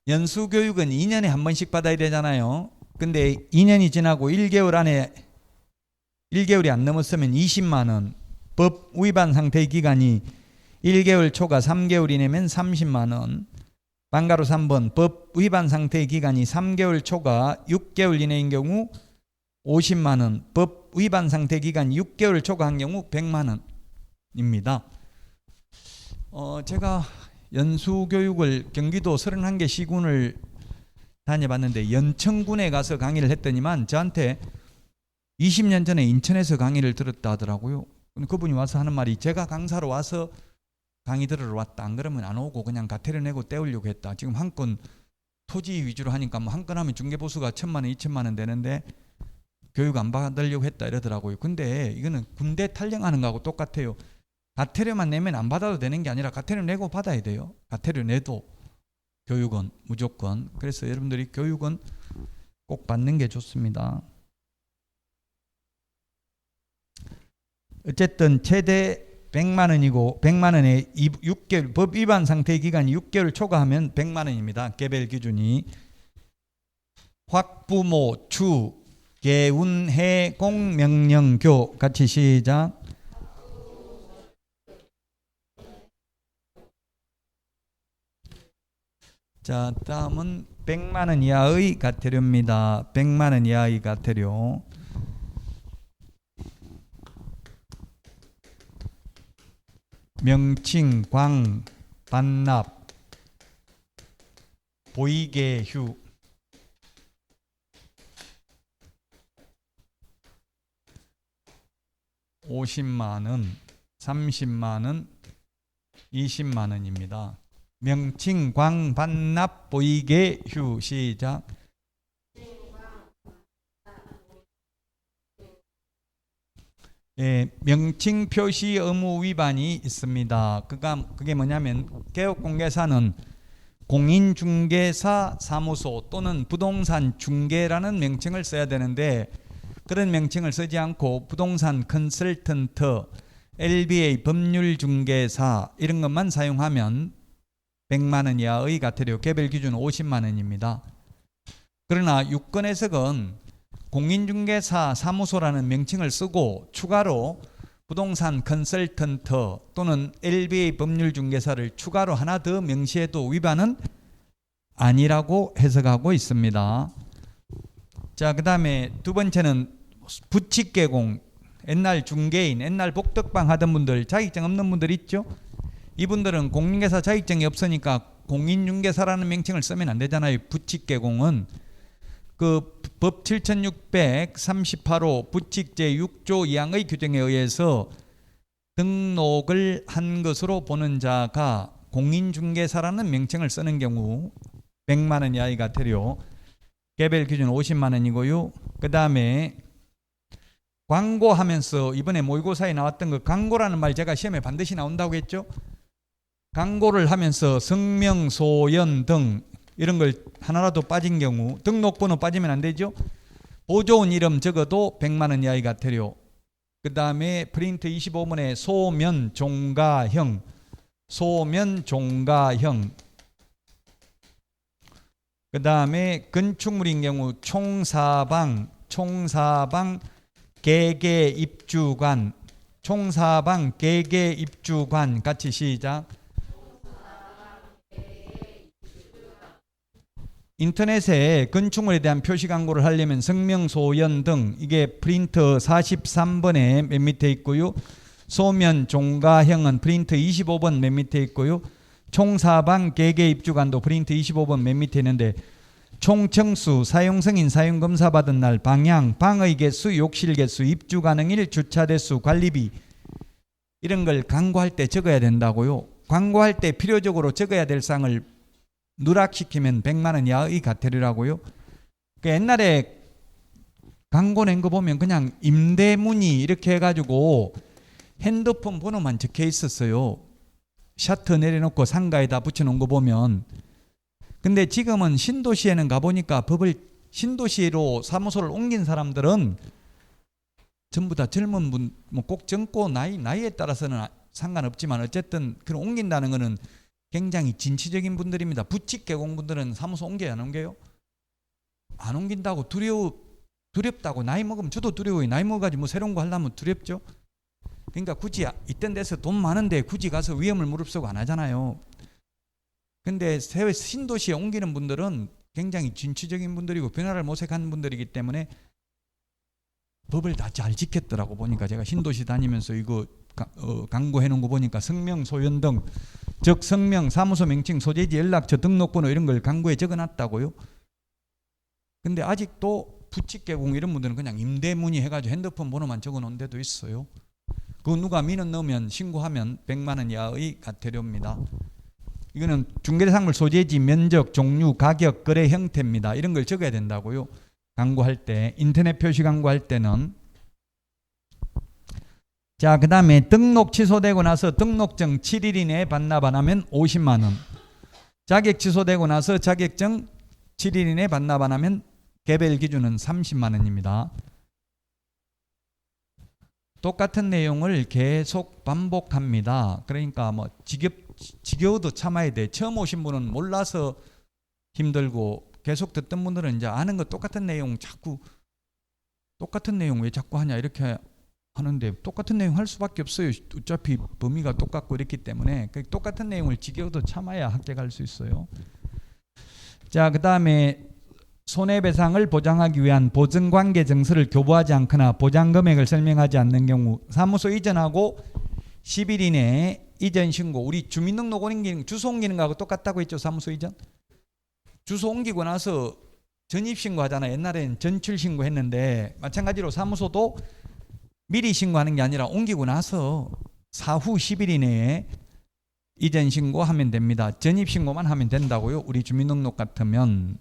Speaker 1: 연수교육은 2년에 한 번씩 받아야 되잖아요. 근데 2년이 지나고 1개월 안에 1개월이 안 넘었으면 20만 원, 법 위반 상태의 기간이 1개월 초과 3개월 이내면 30만 원. 방가로 3번 법 위반 상태의 기간이 3개월 초과 6개월 이내인 경우 50만 원, 법 위반 상태 기간이 6개월 초과한 경우 100만 원입니다. 제가 연수교육을 경기도 31개 시군을 다녀봤는데, 연천군에 가서 강의를 했더니만 저한테 20년 전에 인천에서 강의를 들었다 하더라고요. 그분이 와서 하는 말이, 제가 강사로 와서 강의 들으러 왔다, 안 그러면 안 오고 그냥 과태료 내고 떼우려고 했다. 지금 한 건 토지 위주로 하니까 뭐 한 건 하면 중개보수가 1,000만 원, 2,000만 원 되는데 교육 안 받으려고 했다 이러더라고요. 근데 이거는 군대 탈영하는 거하고 똑같아요. 과태료만 내면 안 받아도 되는 게 아니라 과태료 내고 받아야 돼요. 과태료 내도 교육은 무조건. 그래서 여러분들이 교육은 꼭 받는 게 좋습니다. 어쨌든 최대 100만 원이고, 100만 원에 6개월, 법 위반 상태 기간이 6개월 초과하면 100만 원입니다. 개별 기준이. 확부모, 추, 개운, 해, 공, 명령, 교. 같이 시작. 자, 다음은 100만 원 이하의 과태료입니다. 100만 원 이하의 과태료. 명칭, 광, 반납, 보이개휴. $50만, 30만, 20만 명칭, 광, 반납, 보이개휴. 시작. 명칭 표시 의무 위반이 있습니다. 그게 뭐냐면 개업공개사는 공인중개사 사무소 또는 부동산 중개라는 명칭을 써야 되는데 그런 명칭을 쓰지 않고 부동산 컨설턴트, LBA 법률중개사 이런 것만 사용하면 100만 원 이하의 과태료, 개별 기준 50만 원입니다. 그러나 유권 해석은 공인중개사 사무소라는 명칭을 쓰고 추가로 부동산 컨설턴트 또는 LBA 법률중개사를 추가로 하나 더 명시해도 위반은 아니라고 해석하고 있습니다. 자, 그 다음에 두 번째는 부칙개공. 옛날 중개인, 옛날 복덕방 하던 분들, 자격증 없는 분들 있죠? 이분들은 공인중개사 자격증이 없으니까 공인중개사라는 명칭을 쓰면 안 되잖아요. 부칙개공은 그 법 7638호 부칙 제6조 2항의 규정에 의해서 등록을 한 것으로 보는 자가 공인중개사라는 명칭을 쓰는 경우 100만 원 이하의 과태료, 개별 기준 50만 원이고요. 그 다음에 광고하면서 이번에 모의고사에 나왔던 그 광고라는 말 제가 시험에 반드시 나온다고 했죠. 광고를 하면서 성명, 소연 등 이런 걸 하나라도 빠진 경우, 등록번호 빠지면 안 되죠. 보조원 이름 적어도 100만 원 이하의 과태료. 그 다음에 프린트 25번에 소면 종가형, 소면 종가형. 그 다음에 건축물인 경우 총사방, 총사방 개개 입주관, 총사방 개개 입주관. 같이 시작. 인터넷에 건축물에 대한 표시 광고를 하려면 성명, 소연 등 이게 프린트 43번에 맨 밑에 있고요. 소면 종가형은 프린트 25번 맨 밑에 있고요. 총사방 개개 입주관도 프린트 25번 맨 밑에 있는데 총청수, 사용승인, 사용검사 받은 날, 방향, 방의 개수, 욕실 개수, 입주 가능일, 주차 대수, 관리비 이런 걸 광고할 때 적어야 된다고요. 광고할 때 필요적으로 적어야 될 사항을 누락시키면 100만 원 이하의 과태료라고요. 그러니까 옛날에 광고 낸 거 보면 그냥 임대문의 이렇게 해가지고 핸드폰 번호만 적혀 있었어요. 셔터 내려놓고 상가에다 붙여놓은 거 보면. 근데 지금은 신도시에는 가보니까 법을 신도시로 사무소를 옮긴 사람들은 전부 다 젊은 분, 뭐 꼭 젊고 나이에 따라서는 상관없지만 어쨌든 그런 옮긴다는 거는 굉장히 진취적인 분들입니다. 부칙개공 분들은 사무소 옮겨요, 안 옮겨요? 안 옮긴다고 두렵다고. 나이 먹으면 저도 두려워요. 나이 먹어가지고 뭐 새로운 거 하려면 두렵죠. 그러니까 굳이 이딴 데서 돈 많은데 굳이 가서 위험을 무릅쓰고 안 하잖아요. 근데 해외 신도시에 옮기는 분들은 굉장히 진취적인 분들이고 변화를 모색하는 분들이기 때문에 법을 다 잘 지켰더라고. 보니까 제가 신도시 다니면서 이거 광고해 놓은 거 보니까 성명, 소연 등, 즉 성명, 사무소 명칭, 소재지, 연락처, 등록번호 이런 걸 광고에 적어놨다고요. 근데 아직도 부칙개공 이런 분들은 그냥 임대문의 해가지고 핸드폰 번호만 적어놓은 데도 있어요. 그거 누가 민원 넣으면 신고하면 100만 원 이하의 과태료입니다. 이거는 중개대상물 소재지, 면적, 종류, 가격, 거래 형태입니다. 이런 걸 적어야 된다고요. 광고할 때, 인터넷 표시 광고할 때는. 자, 그 다음에 등록 취소되고 나서 등록증 7일 이내에 반납 안 하면 50만 원. 자격 취소되고 나서 자격증 7일 이내에 반납 안 하면 개별 기준은 30만 원입니다. 똑같은 내용을 계속 반복합니다. 그러니까 뭐 지겨워도 참아야 돼. 처음 오신 분은 몰라서 힘들고 계속 듣던 분들은 이제 아는 거 똑같은 내용 왜 자꾸 하냐 이렇게 하는데 똑같은 내용 할 수밖에 없어요. 어차피 범위가 똑같고 이렇기 때문에 똑같은 내용을 지겨워도 참아야 합격할 수 있어요. 자, 그 다음에 손해배상을 보장하기 위한 보증관계 증서를 교부하지 않거나 보장금액을 설명하지 않는 경우 사무소 이전하고 10일 이내에 이전 신고. 우리 주민등록 옮기는 주소 옮기는 거하고 똑같다고 했죠. 사무소 이전. 주소 옮기고 나서 전입신고 하잖아요. 옛날에는 전출신고 했는데 마찬가지로 사무소도 미리 신고하는 게 아니라 옮기고 나서 사후 10일 이내에 이전 신고하면 됩니다. 전입신고만 하면 된다고요. 우리 주민등록 같으면.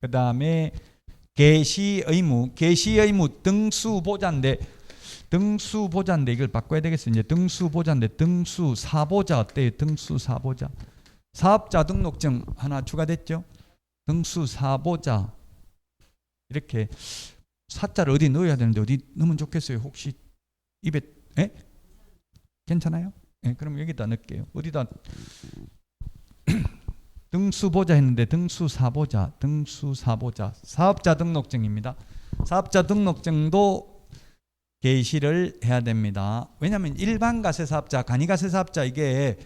Speaker 1: 그 다음에 개시 의무 등수보자인데 등수보자인데 이걸 바꿔야 되겠어요. 이제 등수보자인데 등수사보자 어때요? 등수사보자. 사업자 등록증 하나 추가됐죠? 등수사보자. 이렇게 사자를 어디 넣어야 되는데 어디 넣으면 좋겠어요? 혹시 입에 괜찮아요? 그럼 여기다 넣을게요. 어디다 등수보자 했는데 등수사보자, 등수사보자. 사업자 등록증입니다. 사업자 등록증도 게시를 해야 됩니다. 왜냐하면 일반 가세사업자, 간이가세사업자 이게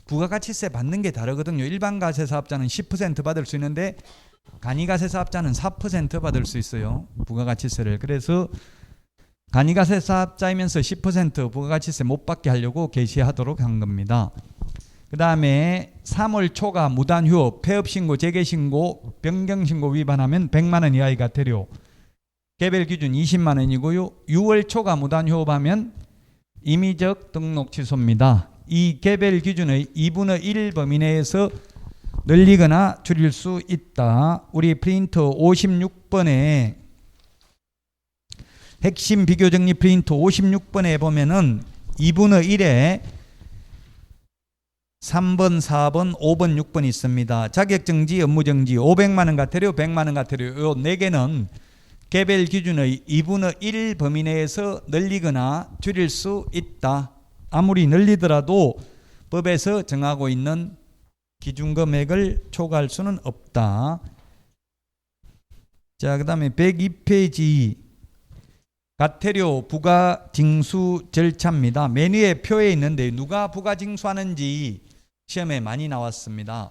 Speaker 1: 부가가치세 받는 게 다르거든요. 일반 가세사업자는 10% 받을 수 있는데 간이가세사업자는 4% 받을 수 있어요. 부가가치세를. 그래서 간이가세사업자이면서 10% 부가가치세 못 받게 하려고 게시하도록 한 겁니다. 그 다음에 3월 초가 무단휴업, 폐업신고, 재개신고, 변경신고 위반하면 100만 원 이하의 과태료. 개별 기준 20만 원이고요. 6월 초가 무단휴업하면 임의적 등록 취소입니다. 이 개별 기준의 2분의 1 범위 내에서 늘리거나 줄일 수 있다. 우리 프린터 56번에 핵심 비교정리 프린터 56번에 보면은 2분의 1에 3번, 4번, 5번, 6번 있습니다. 자격정지, 업무정지, 500만 원 과태료, 100만 원 과태료 요 4개는 개별 기준의 2분의 1 범위 내에서 늘리거나 줄일 수 있다. 아무리 늘리더라도 법에서 정하고 있는 기준금액을 초과할 수는 없다. 자, 그 다음에 102페이지 과태료 부과징수 절차입니다. 메뉴에 표에 있는데 누가 부과징수하는지 시험에 많이 나왔습니다.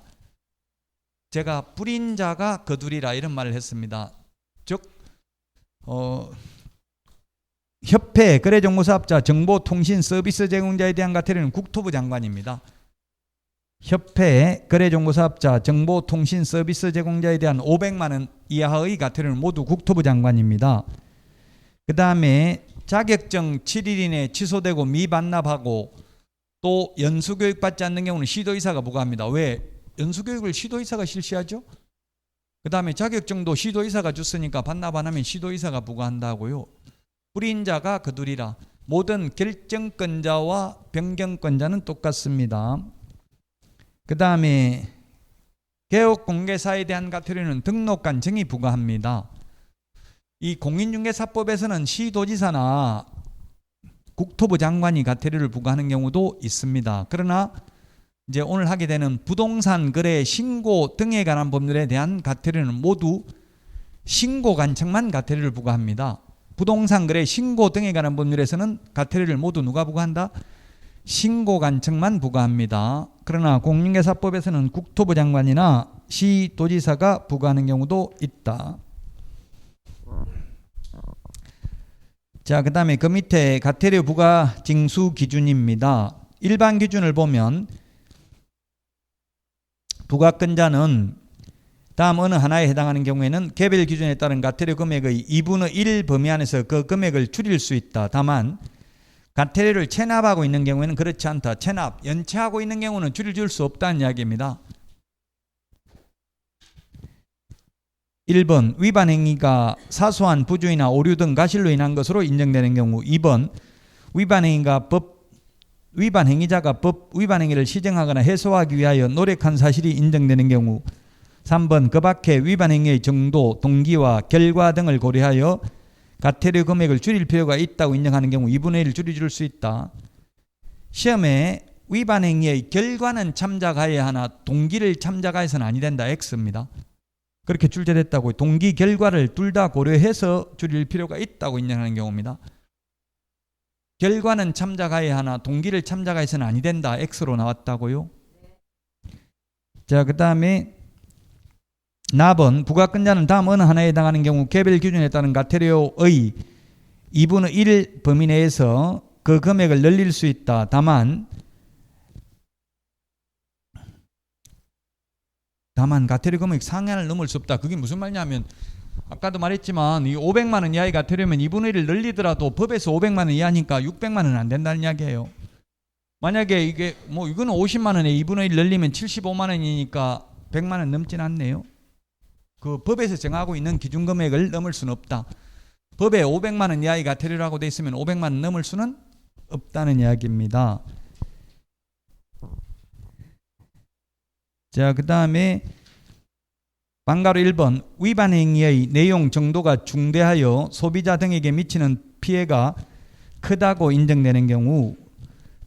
Speaker 1: 제가 뿌린 자가 거두리라 이런 말을 했습니다. 즉 협회, 거래정보사업자, 정보통신 서비스 제공자에 대한 과태료는 국토부 장관입니다. 협회, 거래정보사업자, 정보통신 서비스 제공자에 대한 500만 원 이하의 과태료는 모두 국토부 장관입니다. 그 다음에 자격증 7일 이내 취소되고 미반납하고 또 연수교육 받지 않는 경우는 시도의사가 부과합니다. 왜? 연수교육을 시도의사가 실시하죠? 그 다음에 자격증도 시도의사가 줬으니까 반납 안 하면 시도의사가 부과한다고요. 뿌린 자가 거두리라. 모든 결정권자와 변경권자는 똑같습니다. 그 다음에 개업공개사에 대한 과태료는 등록관 정의 부과합니다. 이 공인중개사법에서는 시도지사나 국토부 장관이 과태료를 부과하는 경우도 있습니다. 그러나 이제 오늘 하게 되는 부동산 거래 신고 등에 관한 법률에 대한 과태료는 모두 신고관청만 과태료를 부과합니다. 부동산 거래 신고 등에 관한 법률에서는 과태료를 모두 누가 부과한다? 신고관청만 부과합니다. 그러나 공인중개사법에서는 국토부 장관이나 시도지사가 부과하는 경우도 있다. 자, 그 다음에 그 밑에 과태료 부과 징수 기준입니다. 일반 기준을 보면 부과권자는 다음 어느 하나에 해당하는 경우에는 개별 기준에 따른 과태료 금액의 2분의 1 범위 안에서 그 금액을 줄일 수 있다. 다만 과태료를 체납하고 있는 경우에는 그렇지 않다. 체납, 연체하고 있는 경우는 줄일 수 없다는 이야기입니다. 1번 위반 행위가 사소한 부주의나 오류 등 과실로 인한 것으로 인정되는 경우. 2번 위반 행위자가 법 위반 행위를 시정하거나 해소하기 위하여 노력한 사실이 인정되는 경우. 3번 그 밖에 위반 행위의 정도, 동기와 결과 등을 고려하여 과태료 금액을 줄일 필요가 있다고 인정하는 경우 2분의 1을 줄여줄 수 있다. 시험에 위반 행위의 결과는 참작하여야 하나 동기를 참작하여서는 아니 된다. X입니다. 그렇게 출제됐다고 동기 결과를 둘 다 고려해서 줄일 필요가 있다고 인정하는 경우입니다. 결과는 참작하여야 하나 동기를 참작하여서는 아니 된다. X로 나왔다고요. 자, 그 다음에 나번 부과권자는 다음 어느 하나에 해당하는 경우 개별 기준에 따른 과태료의 2분의 1 범위 내에서 그 금액을 늘릴 수 있다. 다만 과태료 금액 상한을 넘을 수 없다. 그게 무슨 말이냐면 아까도 말했지만 이 500만 원 이하의 과태료면 2분의 1을 늘리더라도 법에서 500만 원 이하니까 600만 원은 안 된다는 이야기예요. 만약에 이게 이거는 50만 원에 2분의 1 늘리면 75만 원이니까 100만 원 넘진 않네요. 그 법에서 정하고 있는 기준 금액을 넘을 수는 없다. 법에 500만 원 이하의 과태료라고 돼 있으면 500만 원 넘을 수는 없다는 이야기입니다. 자, 그 다음에 방가로 1번 위반 행위의 내용 정도가 중대하여 소비자 등에게 미치는 피해가 크다고 인정되는 경우,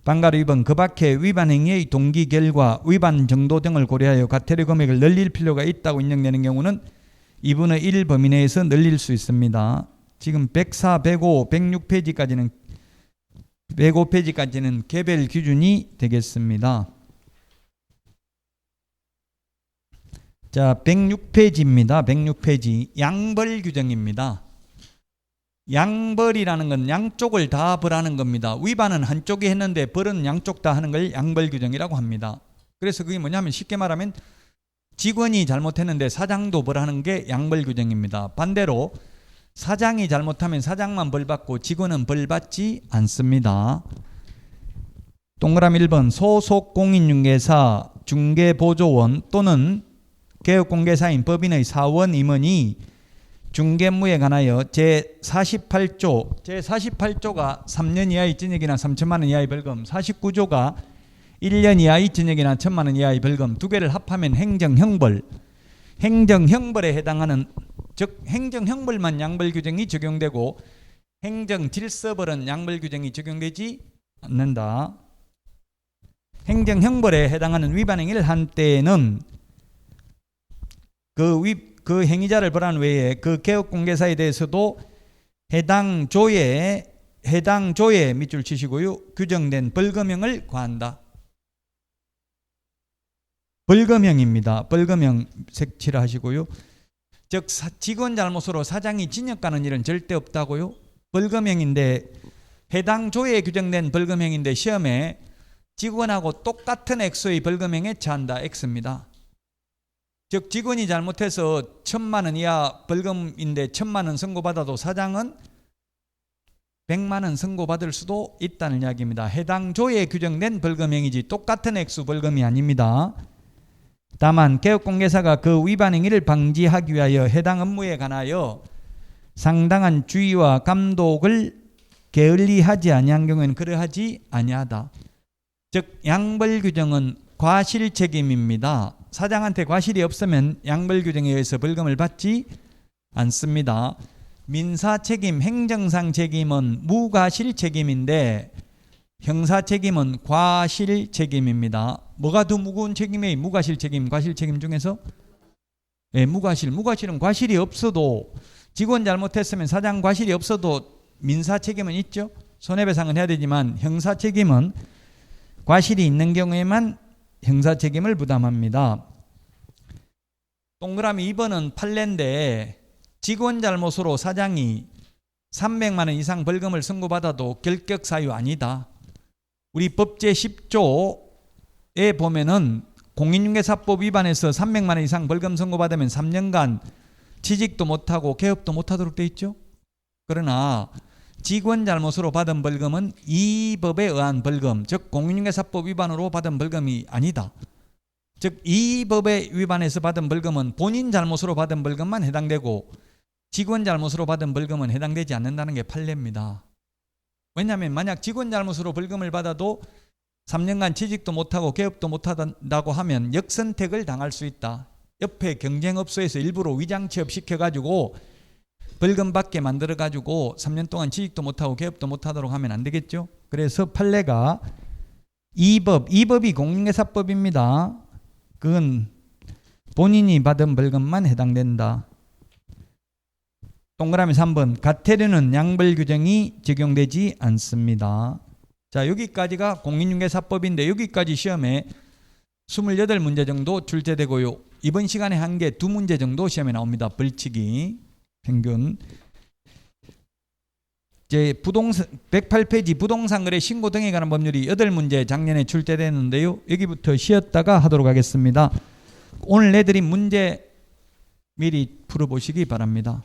Speaker 1: 방가로 2번 그 밖에 위반 행위의 동기, 결과, 위반 정도 등을 고려하여 과태료 금액을 늘릴 필요가 있다고 인정되는 경우는 2분의 1 범위 내에서 늘릴 수 있습니다. 지금 104, 105, 106페이지까지는 105페이지까지는 개별 기준이 되겠습니다. 자, 106페이지입니다. 106페이지 양벌 규정입니다. 양벌이라는 건 양쪽을 다 벌하는 겁니다. 위반은 한쪽이 했는데 벌은 양쪽 다 하는 걸 양벌 규정이라고 합니다. 그래서 그게 뭐냐면 쉽게 말하면 직원이 잘못했는데 사장도 벌하는 게 양벌 규정입니다. 반대로 사장이 잘못하면 사장만 벌받고 직원은 벌받지 않습니다. 동그라미 1번 소속 공인중개사, 중개보조원 또는 개업공개사인 법인의 사원 임원이 중개무에 관하여 제48조가 3년 이하의 징역이나 3천만 원 이하의 벌금, 49조가 1년 이하의 징역이나 1천만 원 이하의 벌금 두 개를 합하면 행정형벌, 행정형벌에 해당하는, 즉 행정형벌만 양벌 규정이 적용되고 행정질서벌은 양벌 규정이 적용되지 않는다. 행정형벌에 해당하는 위반 행위를 한 때에는 그 행위자를 벌한 외에 그 개업공개사에 대해서도 해당 조에 밑줄 치시고요. 규정된 벌금형을 과한다. 벌금형입니다. 벌금형 색칠을 하시고요. 즉 직원 잘못으로 사장이 징역 가는 일은 절대 없다고요. 벌금형인데 해당 조에 규정된 벌금형인데 시험에 직원하고 똑같은 액수의 벌금형에 처한다. X입니다. 즉 직원이 잘못해서 1,000만 원 이하 벌금인데 1,000만 원 선고받아도 사장은 100만 원 선고받을 수도 있다는 이야기입니다. 해당 조에 규정된 벌금형이지 똑같은 액수 벌금이 아닙니다. 다만 개업공개사가 그 위반 행위를 방지하기 위하여 해당 업무에 관하여 상당한 주의와 감독을 게을리하지 아니한 경우에는 그러하지 아니하다. 즉 양벌 규정은 과실 책임입니다. 사장한테 과실이 없으면 양벌 규정에 의해서 벌금을 받지 않습니다. 민사 책임, 행정상 책임은 무과실 책임인데 형사 책임은 과실 책임입니다. 뭐가 더 무거운 책임이에요? 무과실 책임, 과실 책임 중에서? 네, 무과실. 무과실은 과실이 없어도 직원 잘못했으면 사장 과실이 없어도 민사 책임은 있죠. 손해배상은 해야 되지만 형사 책임은 과실이 있는 경우에만 형사 책임을 부담합니다. 동그라미 2번은 판례인데 직원 잘못으로 사장이 300만 원 이상 벌금을 선고받아도 결격 사유 아니다. 우리 법제 10조에 보면은 공인중개사법 위반해서 300만 원 이상 벌금 선고받으면 3년간 취직도 못하고 개업도 못하도록 돼 있죠. 그러나 직원 잘못으로 받은 벌금은 이 법에 의한 벌금, 즉 공인중개사법 위반으로 받은 벌금이 아니다. 즉 이 법에 위반해서 받은 벌금은 본인 잘못으로 받은 벌금만 해당되고 직원 잘못으로 받은 벌금은 해당되지 않는다는 게 판례입니다. 왜냐하면 만약 직원 잘못으로 벌금을 받아도 3년간 취직도 못하고 개업도 못한다고 하면 역선택을 당할 수 있다. 옆에 경쟁업소에서 일부러 위장 취업시켜가지고 벌금 받게 만들어가지고 3년 동안 취직도 못하고 개업도 못하도록 하면 안 되겠죠. 그래서 판례가 이 법이 공인중개사법입니다. 그건 본인이 받은 벌금만 해당된다. 동그라미 3번 과태료는 양벌 규정이 적용되지 않습니다. 자, 여기까지가 공인중개사법인데 여기까지 시험에 28문제 정도 출제되고요. 이번 시간에 한 게 2문제 정도 시험에 나옵니다. 벌칙이 평균. 이제 108페이지 부동산 거래 신고 등에 관한 법률이 8문제 작년에 출제됐는데요. 여기부터 쉬었다가 하도록 하겠습니다. 오늘 내드린 문제 미리 풀어보시기 바랍니다.